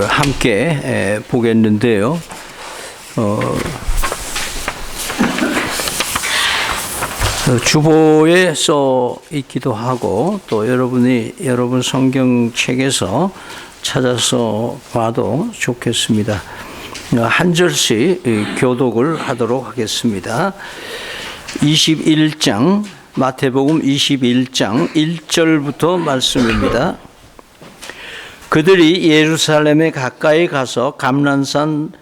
함께 보겠는데요. 주보에 써 있기도 하고 또 여러분 성경책에서 찾아서 봐도 좋겠습니다. 한 절씩 교독을 하도록 하겠습니다. 21장 마태복음 21장 1절부터 말씀입니다. 그들이 예루살렘에 가까이 가서 감난산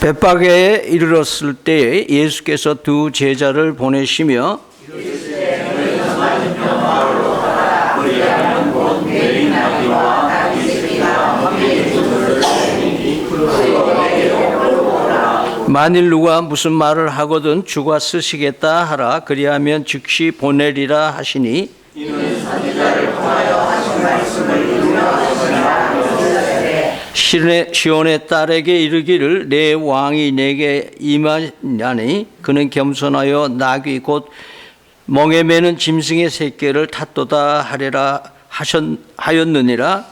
벳바게에 이르렀을 때에 예수께서 두 제자를 보내시며 만일 누가 무슨 말을 하거든 주가 쓰시겠다 하라. 그리하면 즉시 보내리라 하시니 이는 선지자를 통하여 하신 말씀을 이루려 하시니라. 시온의 딸에게 이르기를 내 왕이 내게 임하냐니 그는 겸손하여 나귀 곧 멍에 매는 짐승의 새끼를 탔도다 하리라 하였느니라.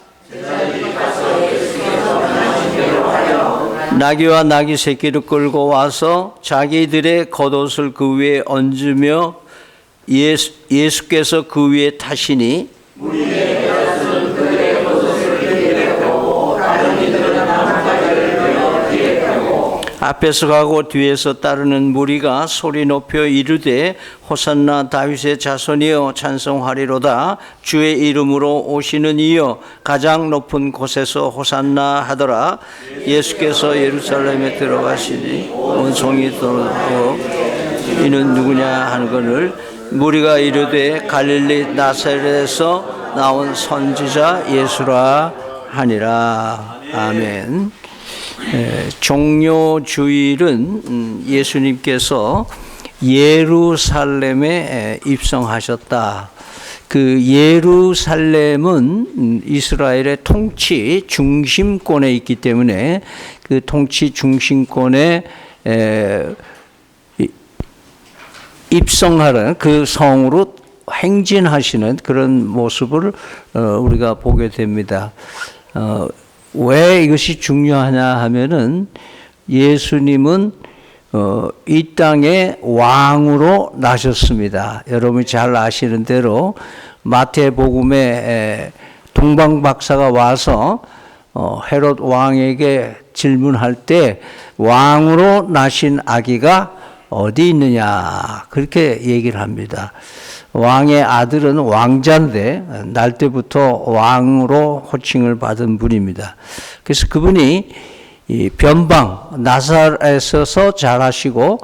나귀와 나귀 새끼를 끌고 와서 자기들의 겉옷을 그 위에 얹으며 예수께서 그 위에 타시니 앞에서 가고 뒤에서 따르는 무리가 소리 높여 이르되 호산나 다윗의 자손이여 찬송하리로다. 주의 이름으로 오시는 이여 가장 높은 곳에서 호산나 하더라. 예수께서 예루살렘에 들어가시니 온송이 돌고 이는 누구냐 하는거늘 무리가 이르되 갈릴리 나사렛에서 나온 선지자 예수라 하니라. 아멘. 종료주일은 예수님께서 예루살렘에 입성하셨다. 그 예루살렘은 이스라엘의 통치 중심권에 있기 때문에 그 통치 중심권에 입성하는 그 성으로 행진하시는 그런 모습을 우리가 보게 됩니다. 왜 이것이 중요하냐 하면은 예수님은 이 땅의 왕으로 나셨습니다. 여러분이 잘 아시는 대로 마태복음에 동방박사가 와서 헤롯 왕에게 질문할 때 왕으로 나신 아기가 어디 있느냐 그렇게 얘기를 합니다. 왕의 아들은 왕자인데 날 때부터 왕으로 호칭을 받은 분입니다. 그래서 그분이 이 변방 나사렛에서 자라시고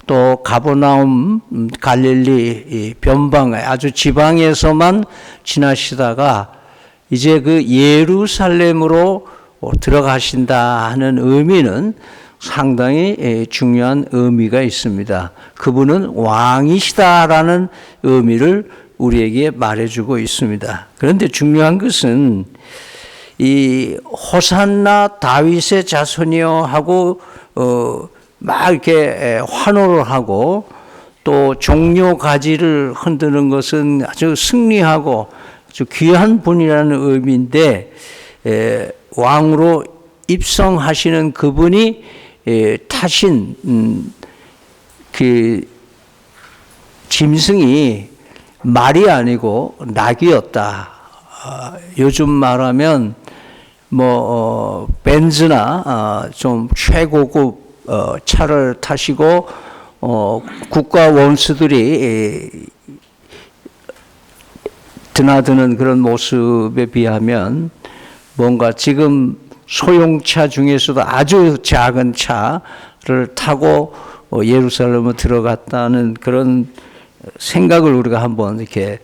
또 가버나움 갈릴리 변방 아주 지방에서만 지나시다가 이제 그 예루살렘으로 들어가신다 하는 의미는 상당히 중요한 의미가 있습니다. 그분은 왕이시다라는 의미를 우리에게 말해주고 있습니다. 그런데 중요한 것은 이 호산나 다윗의 자손이여 하고 막 이렇게 환호를 하고 또 종려 가지를 흔드는 것은 아주 승리하고 아주 귀한 분이라는 의미인데 왕으로 입성하시는 그분이 타신 그 짐승이 말이 아니고 낙이었다. 요즘 말하면 벤츠나 좀 최고급 차를 타시고 국가 원수들이 드나드는 그런 모습에 비하면 뭔가 지금 소형차 중에서도 아주 작은 차를 타고 예루살렘에 들어갔다는 그런 생각을 우리가 한번 이렇게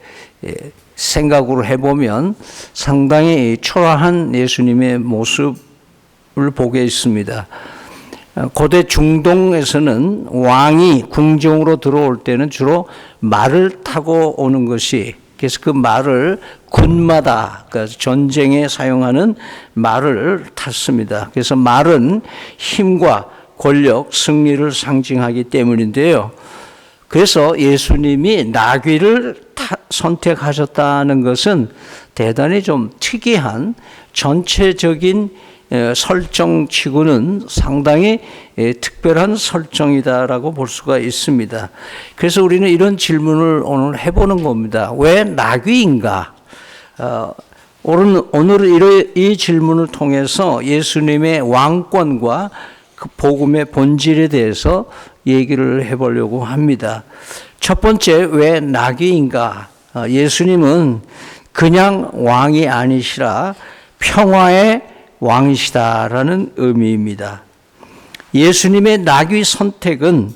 생각으로 해보면 상당히 초라한 예수님의 모습을 보게 있습니다. 고대 중동에서는 왕이 궁정으로 들어올 때는 주로 말을 타고 오는 것이 그래서 그 말을 군마다 그러니까 전쟁에 사용하는 말을 탔습니다. 그래서 말은 힘과 권력, 승리를 상징하기 때문인데요. 그래서 예수님이 나귀를 선택하셨다는 것은 대단히 좀 특이한 전체적인 설정치고는 상당히 특별한 설정이다라고 볼 수가 있습니다. 그래서 우리는 이런 질문을 오늘 해보는 겁니다. 왜 나귀인가? 오늘은 이 질문을 통해서 예수님의 왕권과 그 복음의 본질에 대해서 얘기를 해보려고 합니다. 첫 번째, 왜 나귀인가? 예수님은 그냥 왕이 아니시라 평화의 왕이시다라는 의미입니다. 예수님의 나귀 선택은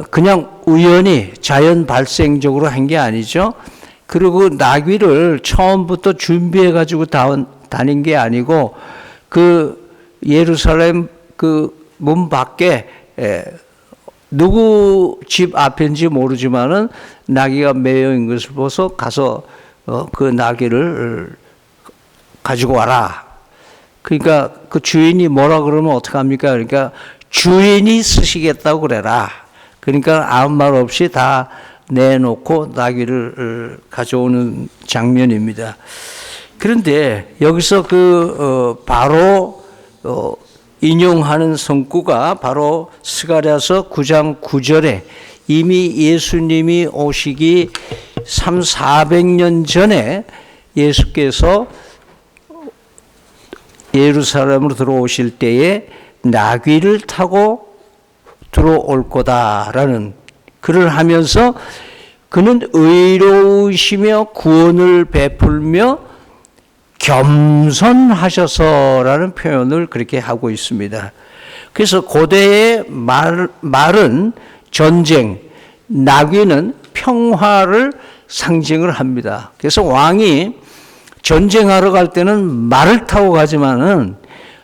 그냥 우연히 자연 발생적으로 한 게 아니죠. 그리고 나귀를 처음부터 준비해 가지고 다닌 게 아니고 그 예루살렘 그 문 밖에 누구 집 앞인지 모르지만은 나귀가 매여 있는 것을 보서 가서 그 나귀를 가지고 와라. 그러니까 그 주인이 뭐라 그러면 어떡합니까? 그러니까 주인이 쓰시겠다고 그래라. 그러니까 아무 말 없이 다 내놓고 나귀를 가져오는 장면입니다. 그런데 여기서 바로 인용하는 성구가 바로 스가랴서 9장 9절에 이미 예수님이 오시기 400년 전에 예수께서 예루살렘으로 들어오실 때에 나귀를 타고 들어올 거다라는 글을 하면서 그는 의로우시며 구원을 베풀며 겸손하셔서라는 표현을 그렇게 하고 있습니다. 그래서 고대의 말은 전쟁, 나귀는 평화를 상징을 합니다. 그래서 왕이 전쟁하러 갈 때는 말을 타고 가지만은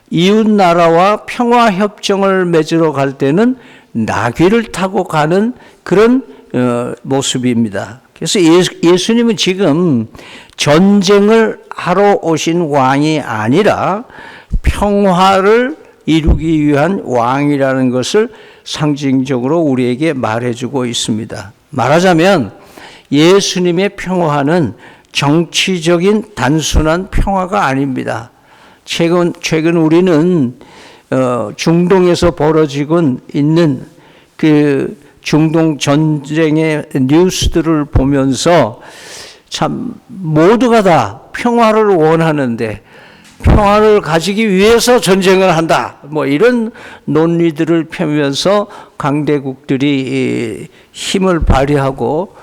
이웃 나라와 평화 협정을 맺으러 갈 때는 나귀를 타고 가는 그런 모습입니다. 그래서 예수님은 지금 전쟁을 하러 오신 왕이 아니라 평화를 이루기 위한 왕이라는 것을 상징적으로 우리에게 말해주고 있습니다. 말하자면 예수님의 평화는 정치적인 단순한 평화가 아닙니다. 최근 우리는 중동에서 벌어지고 있는 그 중동 전쟁의 뉴스들을 보면서 참 모두가 다 평화를 원하는데 평화를 가지기 위해서 전쟁을 한다. 뭐 이런 논리들을 펴면서 강대국들이 힘을 발휘하고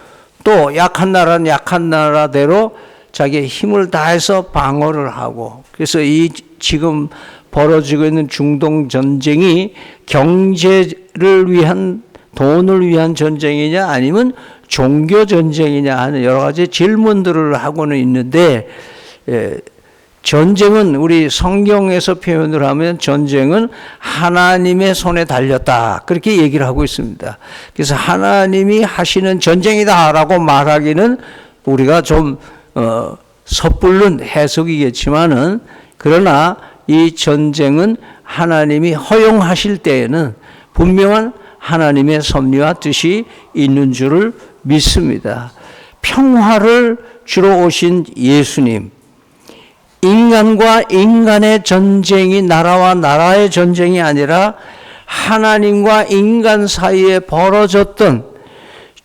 또 약한 나라는 약한 나라대로 자기의 힘을 다해서 방어를 하고 그래서 이 지금 벌어지고 있는 중동 전쟁이 경제를 위한 돈을 위한 전쟁이냐 아니면 종교 전쟁이냐 하는 여러 가지 질문들을 하고는 있는데 전쟁은 우리 성경에서 표현을 하면 전쟁은 하나님의 손에 달렸다 그렇게 얘기를 하고 있습니다. 그래서 하나님이 하시는 전쟁이다라고 말하기는 우리가 좀 섣불른 해석이겠지만은 그러나 이 전쟁은 하나님이 허용하실 때에는 분명한 하나님의 섭리와 뜻이 있는 줄을 믿습니다. 평화를 주러 오신 예수님, 인간과 인간의 전쟁이 나라와 나라의 전쟁이 아니라 하나님과 인간 사이에 벌어졌던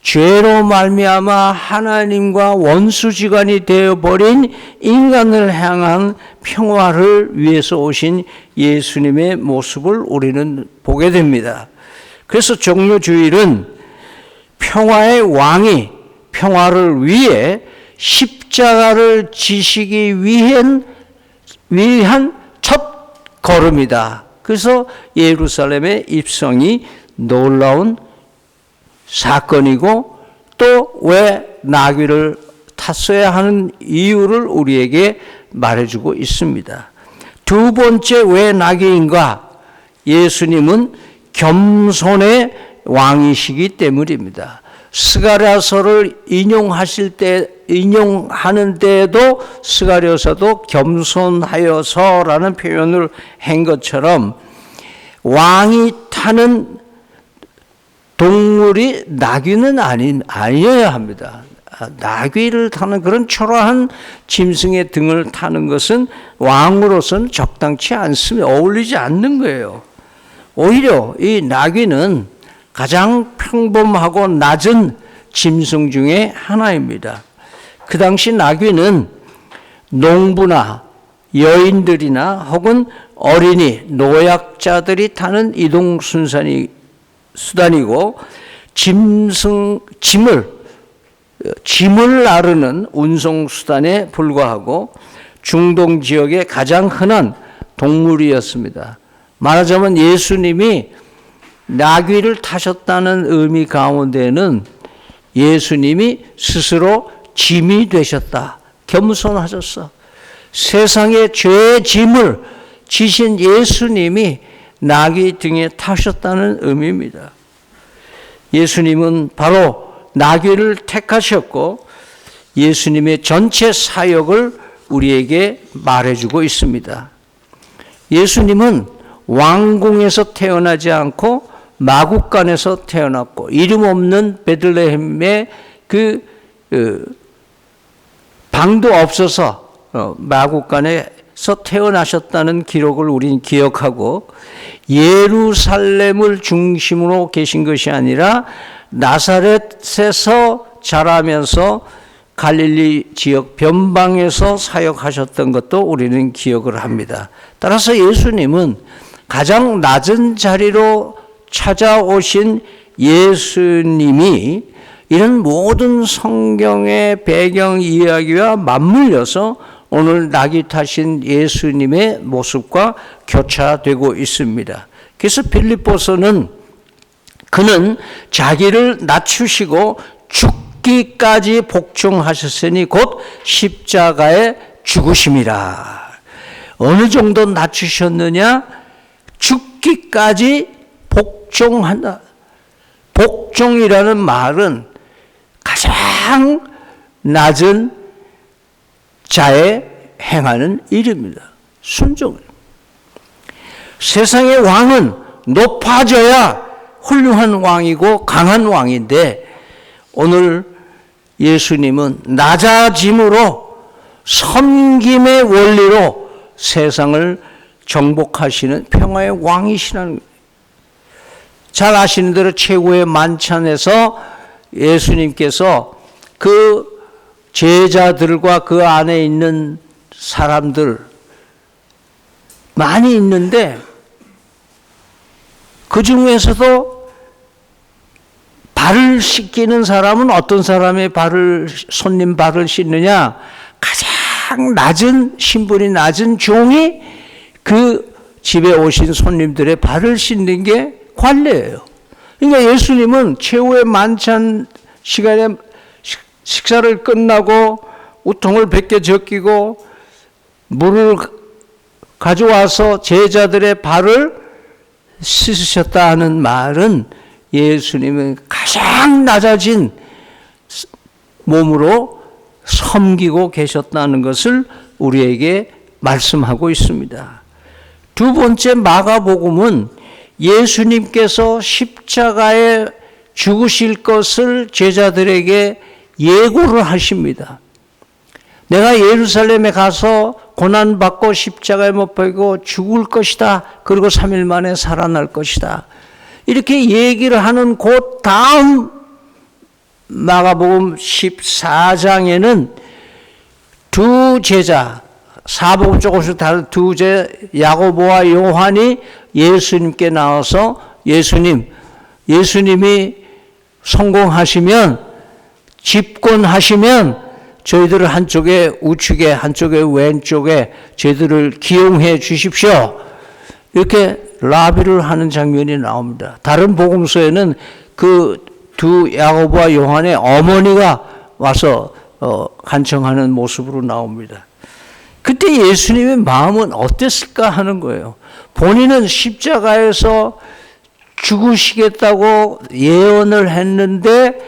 죄로 말미암아 하나님과 원수지간이 되어버린 인간을 향한 평화를 위해서 오신 예수님의 모습을 우리는 보게 됩니다. 그래서 종료주일은 평화의 왕이 평화를 위해 십자가를 지시기 위한 첫 걸음이다. 그래서 예루살렘의 입성이 놀라운 사건이고 또 왜 나귀를 탔어야 하는 이유를 우리에게 말해주고 있습니다. 두 번째 왜 나귀인가? 예수님은 겸손의 왕이시기 때문입니다. 스가랴서를 인용하는 데에도 스가랴서도 겸손하여서라는 표현을 한 것처럼 왕이 타는 동물이 나귀는 아니어야 합니다. 나귀를 타는 그런 초라한 짐승의 등을 타는 것은 왕으로서는 적당치 않습니다. 어울리지 않는 거예요. 오히려 이 나귀는 가장 평범하고 낮은 짐승 중에 하나입니다. 그 당시 나귀는 농부나 여인들이나 혹은 어린이, 노약자들이 타는 이동 수단이고 짐을 나르는 운송 수단에 불과하고 중동 지역의 가장 흔한 동물이었습니다. 말하자면 예수님이 나귀를 타셨다는 의미 가운데는 예수님이 스스로 짐이 되셨다. 겸손하셨어. 세상의 죄의 짐을 지신 예수님이 나귀 등에 타셨다는 의미입니다. 예수님은 바로 나귀를 택하셨고 예수님의 전체 사역을 우리에게 말해주고 있습니다. 예수님은 왕궁에서 태어나지 않고 마구간에서 태어났고 이름 없는 베들레헴의 방도 없어서 마구간에서 태어나셨다는 기록을 우리는 기억하고 예루살렘을 중심으로 계신 것이 아니라 나사렛에서 자라면서 갈릴리 지역 변방에서 사역하셨던 것도 우리는 기억을 합니다. 따라서 예수님은 가장 낮은 자리로 찾아오신 예수님이 이런 모든 성경의 배경 이야기와 맞물려서 오늘 나귀 타신 예수님의 모습과 교차되고 있습니다. 그래서 빌립보서는 그는 자기를 낮추시고 죽기까지 복종하셨으니 곧 십자가에 죽으심이라. 어느 정도 낮추셨느냐? 죽기까지 복종한다. 복종이라는 말은 가장 낮은 자의 행하는 일입니다. 순종. 세상의 왕은 높아져야 훌륭한 왕이고 강한 왕인데 오늘 예수님은 낮아짐으로 섬김의 원리로 세상을 정복하시는 평화의 왕이시라는 거예요. 잘 아시는 대로 최고의 만찬에서 예수님께서 그 제자들과 그 안에 있는 사람들 많이 있는데 그 중에서도 발을 씻기는 사람은 어떤 사람의 손님 발을 씻느냐? 가장 낮은 신분이 낮은 종이 그 집에 오신 손님들의 발을 씻는 게 관례예요. 그러니까 예수님은 최후의 만찬 시간에 식사를 끝나고 우통을 벗겨 적기고 물을 가져와서 제자들의 발을 씻으셨다 하는 말은 예수님은 가장 낮아진 몸으로 섬기고 계셨다는 것을 우리에게 말씀하고 있습니다. 두 번째 마가복음은 예수님께서 십자가에 죽으실 것을 제자들에게 예고를 하십니다. 내가 예루살렘에 가서 고난받고 십자가에 못 박히고 죽을 것이다. 그리고 3일 만에 살아날 것이다. 이렇게 얘기를 하는 그 다음 마가복음 14장에는 두 제자, 사복음 조금씩 다른 두 제자 야고보와 요한이 예수님께 나와서 예수님이 성공하시면 집권하시면 저희들을 한쪽에 우측에 한쪽에 왼쪽에 저희들을 기용해 주십시오. 이렇게 라비를 하는 장면이 나옵니다. 다른 복음서에는 그 두 야고보와 요한의 어머니가 와서 간청하는 모습으로 나옵니다. 그때 예수님의 마음은 어땠을까 하는 거예요. 본인은 십자가에서 죽으시겠다고 예언을 했는데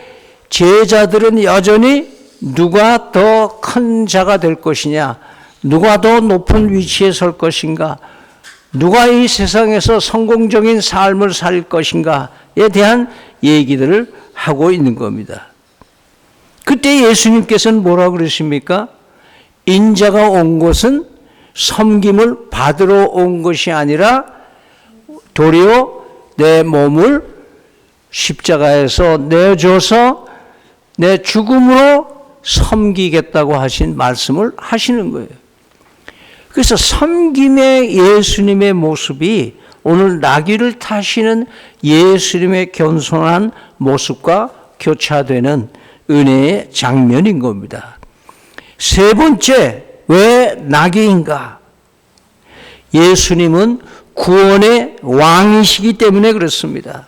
제자들은 여전히 누가 더 큰 자가 될 것이냐, 누가 더 높은 위치에 설 것인가, 누가 이 세상에서 성공적인 삶을 살 것인가에 대한 얘기들을 하고 있는 겁니다. 그때 예수님께서는 뭐라고 그러십니까? 인자가 온 것은 섬김을 받으러 온 것이 아니라 도리어 내 몸을 십자가에서 내줘서 내 죽음으로 섬기겠다고 하신 말씀을 하시는 거예요. 그래서 섬김의 예수님의 모습이 오늘 나귀를 타시는 예수님의 겸손한 모습과 교차되는 은혜의 장면인 겁니다. 세 번째, 왜 나귀인가? 예수님은 구원의 왕이시기 때문에 그렇습니다.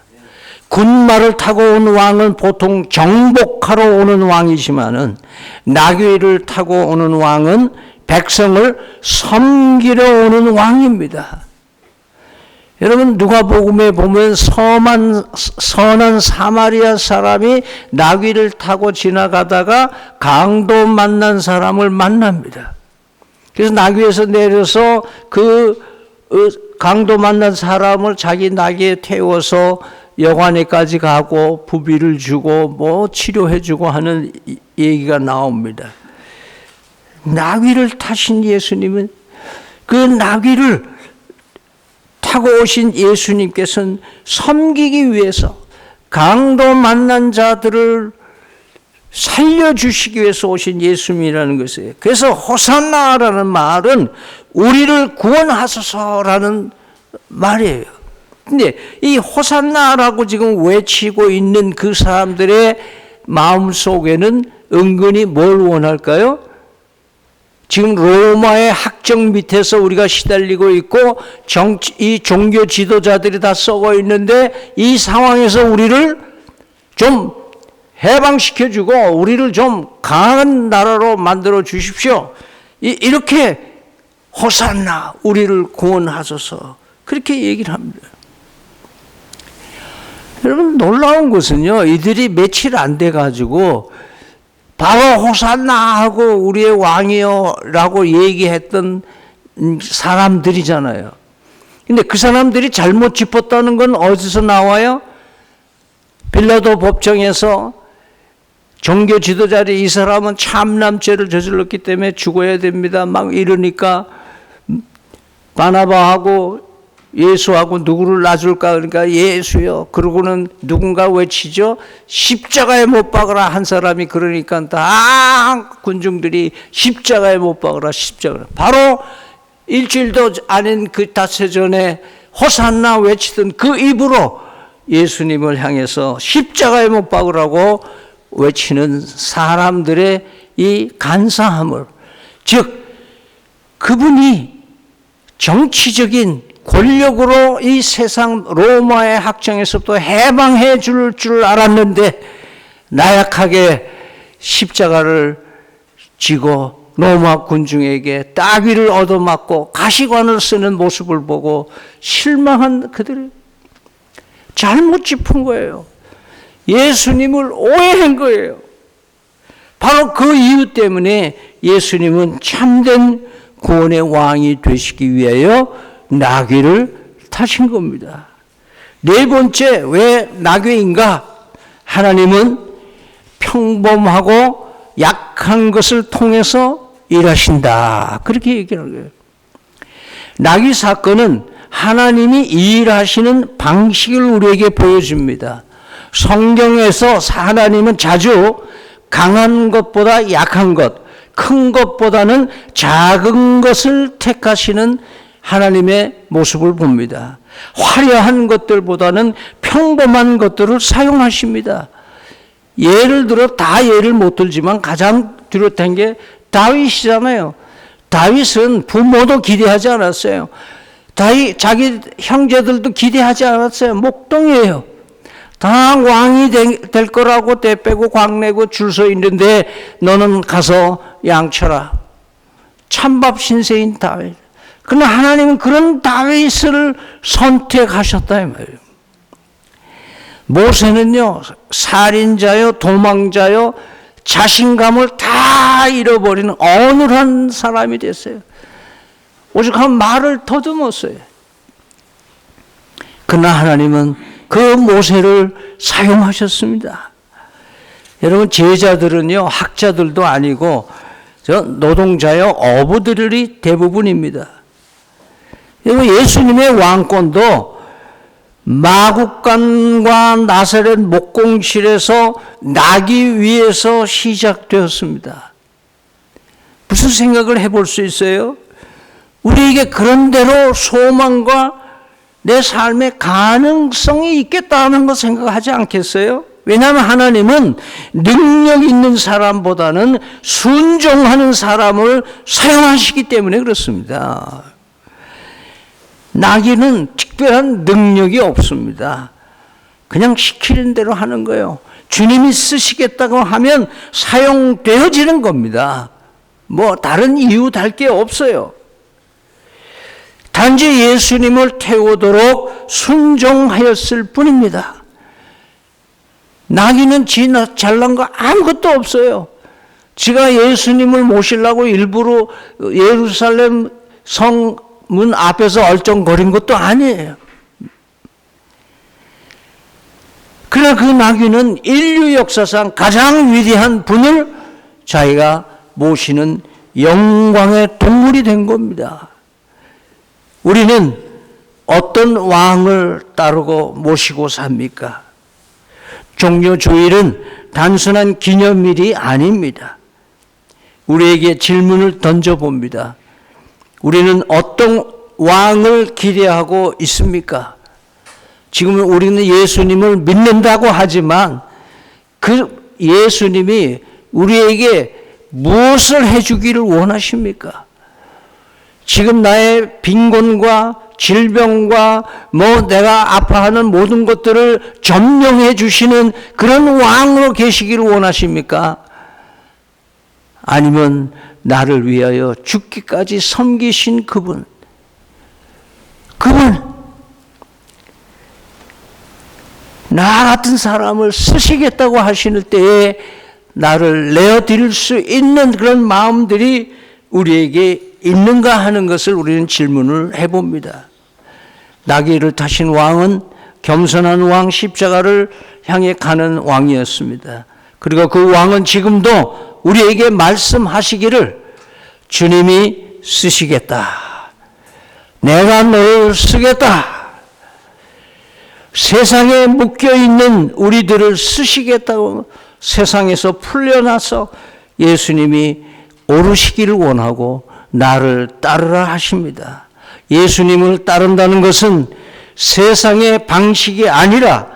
군마를 타고 온 왕은 보통 정복하러 오는 왕이지만은 나귀를 타고 오는 왕은 백성을 섬기러 오는 왕입니다. 여러분 누가복음에 보면 선한 사마리아 사람이 나귀를 타고 지나가다가 강도 만난 사람을 만납니다. 그래서 나귀에서 내려서 그 강도 만난 사람을 자기 나귀에 태워서 여관에까지 가고 부비를 주고 뭐 치료해 주고 하는 얘기가 나옵니다. 나귀를 타신 예수님은 그 나귀를 타고 오신 예수님께서는 섬기기 위해서 강도 만난 자들을 살려주시기 위해서 오신 예수님이라는 것이에요. 그래서 호산나라는 말은 우리를 구원하소서라는 말이에요. 근데 이 호산나라고 지금 외치고 있는 그 사람들의 마음 속에는 은근히 뭘 원할까요? 지금 로마의 학정 밑에서 우리가 시달리고 있고 이 종교 지도자들이 다 썩어 있는데 이 상황에서 우리를 좀 해방시켜주고 우리를 좀 강한 나라로 만들어 주십시오. 이렇게 호산나 우리를 구원하소서 그렇게 얘기를 합니다. 여러분 놀라운 것은요, 이들이 며칠 안 돼가지고 바로 호산나 하고 우리의 왕이요 라고 얘기했던 사람들이잖아요. 근데 그 사람들이 잘못 짚었다는 건 어디서 나와요? 빌라도 법정에서 종교 지도자들이 이 사람은 참남죄를 저질렀기 때문에 죽어야 됩니다 막 이러니까 바나바하고 예수하고 누구를 놔줄까? 그러니까 예수요. 그러고는 누군가 외치죠. 십자가에 못 박으라 한 사람이 그러니까 다 군중들이 십자가에 못 박으라 십자가. 바로 일주일도 아닌 그 닷새 전에 호산나 외치던 그 입으로 예수님을 향해서 십자가에 못 박으라고 외치는 사람들의 이 간사함을, 즉 그분이 정치적인 권력으로 이 세상 로마의 학정에서부터 해방해 줄 알았는데 나약하게 십자가를 지고 로마 군중에게 따귀를 얻어맞고 가시관을 쓰는 모습을 보고 실망한 그들을 잘못 짚은 거예요. 예수님을 오해한 거예요. 바로 그 이유 때문에 예수님은 참된 구원의 왕이 되시기 위하여 나귀를 타신 겁니다. 네 번째, 왜 나귀인가? 하나님은 평범하고 약한 것을 통해서 일하신다. 그렇게 얘기하는 거예요. 나귀 사건은 하나님이 일하시는 방식을 우리에게 보여줍니다. 성경에서 하나님은 자주 강한 것보다 약한 것, 큰 것보다는 작은 것을 택하시는 하나님의 모습을 봅니다. 화려한 것들보다는 평범한 것들을 사용하십니다. 예를 들어 다 예를 못 들지만 가장 뚜렷한 게 다윗이잖아요. 다윗은 부모도 기대하지 않았어요. 자기 형제들도 기대하지 않았어요. 목동이에요. 다 왕이 될 거라고 대 빼고 광내고 줄 서 있는데 너는 가서 양쳐라. 찬밥 신세인 다윗. 그러나 하나님은 그런 다윗을 선택하셨다 이 말이에요. 모세는요, 살인자요, 도망자요, 자신감을 다 잃어버리는 어눌한 사람이 됐어요. 오죽하면 말을 더듬었어요. 그러나 하나님은 그 모세를 사용하셨습니다. 여러분, 제자들은요, 학자들도 아니고 저 노동자요, 어부들이 대부분입니다. 여러분, 예수님의 왕권도 마국간과 나사렛 목공실에서 나기 위해서 시작되었습니다. 무슨 생각을 해볼 수 있어요? 우리에게 그런 대로 소망과 내 삶의 가능성이 있겠다는 거 생각하지 않겠어요? 왜냐하면 하나님은 능력 있는 사람보다는 순종하는 사람을 사용하시기 때문에 그렇습니다. 나귀는 특별한 능력이 없습니다. 그냥 시키는 대로 하는 거예요. 주님이 쓰시겠다고 하면 사용되어지는 겁니다. 뭐 다른 이유 달 게 없어요. 단지 예수님을 태우도록 순종하였을 뿐입니다. 나귀는 잘난 거 아무것도 없어요. 지가 예수님을 모시려고 일부러 예루살렘 성문 앞에서 얼쩡거린 것도 아니에요. 그러나 그 나귀는 인류 역사상 가장 위대한 분을 자기가 모시는 영광의 동물이 된 겁니다. 우리는 어떤 왕을 따르고 모시고 삽니까? 종료주일은 단순한 기념일이 아닙니다. 우리에게 질문을 던져봅니다. 우리는 어떤 왕을 기대하고 있습니까? 지금 우리는 예수님을 믿는다고 하지만 그 예수님이 우리에게 무엇을 해주기를 원하십니까? 지금 나의 빈곤과 질병과 내가 아파하는 모든 것들을 점령해 주시는 그런 왕으로 계시기를 원하십니까? 아니면 나를 위하여 죽기까지 섬기신 그분 나 같은 사람을 쓰시겠다고 하시는 때에 나를 내어드릴 수 있는 그런 마음들이 우리에게 있는가 하는 것을 우리는 질문을 해봅니다. 나귀를 타신 왕은 겸손한 왕, 십자가를 향해 가는 왕이었습니다. 그리고 그 왕은 지금도 우리에게 말씀하시기를 주님이 쓰시겠다. 내가 너를 쓰겠다. 세상에 묶여있는 우리들을 쓰시겠다고 세상에서 풀려나서 예수님이 오르시기를 원하고 나를 따르라 하십니다. 예수님을 따른다는 것은 세상의 방식이 아니라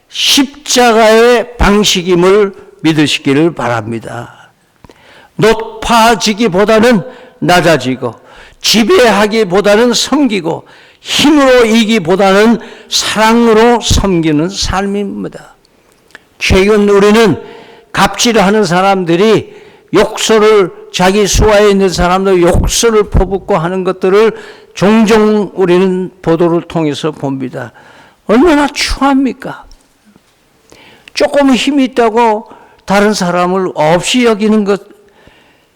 십자가의 방식임을 믿으시기를 바랍니다. 높아지기보다는 낮아지고 지배하기보다는 섬기고 힘으로 이기보다는 사랑으로 섬기는 삶입니다. 최근 우리는 갑질하는 사람들이 욕설을 자기 수하에 있는 사람들 욕설을 퍼붓고 하는 것들을 종종 우리는 보도를 통해서 봅니다. 얼마나 추합니까? 조금 힘이 있다고 다른 사람을 없이 여기는 것,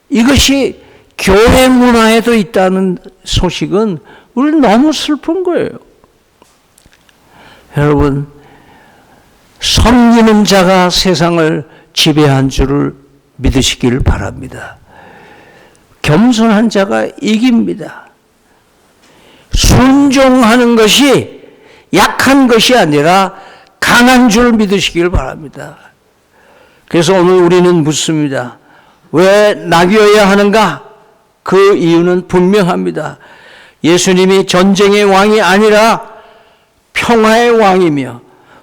이것이 교회 문화에도 있다는 소식은 우리는 너무 슬픈 거예요. 여러분, 섬기는 자가 세상을 지배한 줄을 믿으시기를 바랍니다. 겸손한 자가 이깁니다. 순종하는 것이 약한 것이 아니라 강한 줄 믿으시기를 바랍니다. 그래서 오늘 우리는 묻습니다. 왜 나귀여야 하는가? 그 이유는 분명합니다. 예수님이 전쟁의 왕이 아니라 평화의 왕이며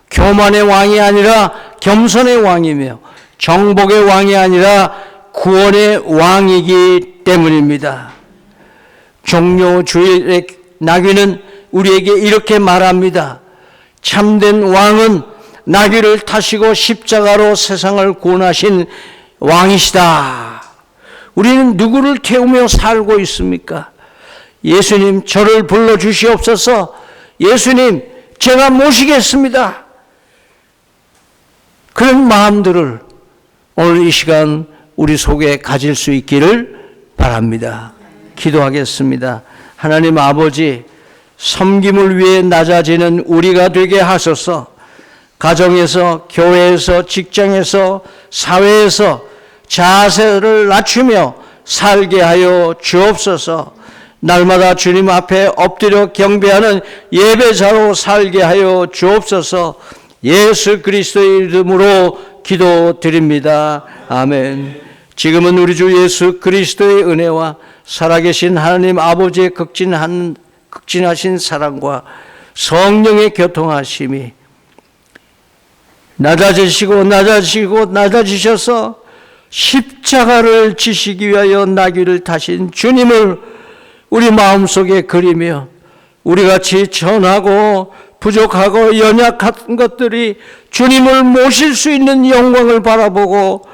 교만의 왕이 아니라 겸손의 왕이며 정복의 왕이 아니라 구원의 왕이기 때문입니다. 종료주일의 나귀는 우리에게 이렇게 말합니다. 참된 왕은 나귀를 타시고 십자가로 세상을 구원하신 왕이시다. 우리는 누구를 태우며 살고 있습니까? 예수님, 저를 불러주시옵소서. 예수님, 제가 모시겠습니다. 그런 마음들을 오늘 이 시간 우리 속에 가질 수 있기를 바랍니다. 기도하겠습니다. 하나님 아버지, 섬김을 위해 낮아지는 우리가 되게 하소서. 가정에서, 교회에서, 직장에서, 사회에서 자세를 낮추며 살게 하여 주옵소서. 날마다 주님 앞에 엎드려 경배하는 예배자로 살게 하여 주옵소서. 예수 그리스도의 이름으로 기도드립니다. 아멘. 지금은 우리 주 예수 그리스도의 은혜와 살아계신 하나님 아버지의 극진하신 사랑과 성령의 교통하심이 낮아지셔서 십자가를 지시기 위하여 나귀를 타신 주님을 우리 마음속에 그리며 우리같이 천하고 부족하고 연약한 것들이 주님을 모실 수 있는 영광을 바라보고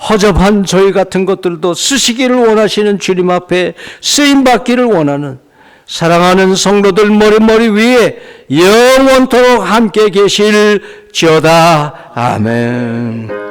허접한 저희 같은 것들도 쓰시기를 원하시는 주님 앞에 쓰임받기를 원하는 사랑하는 성도들 머리 위에 영원토록 함께 계실지어다. 아멘.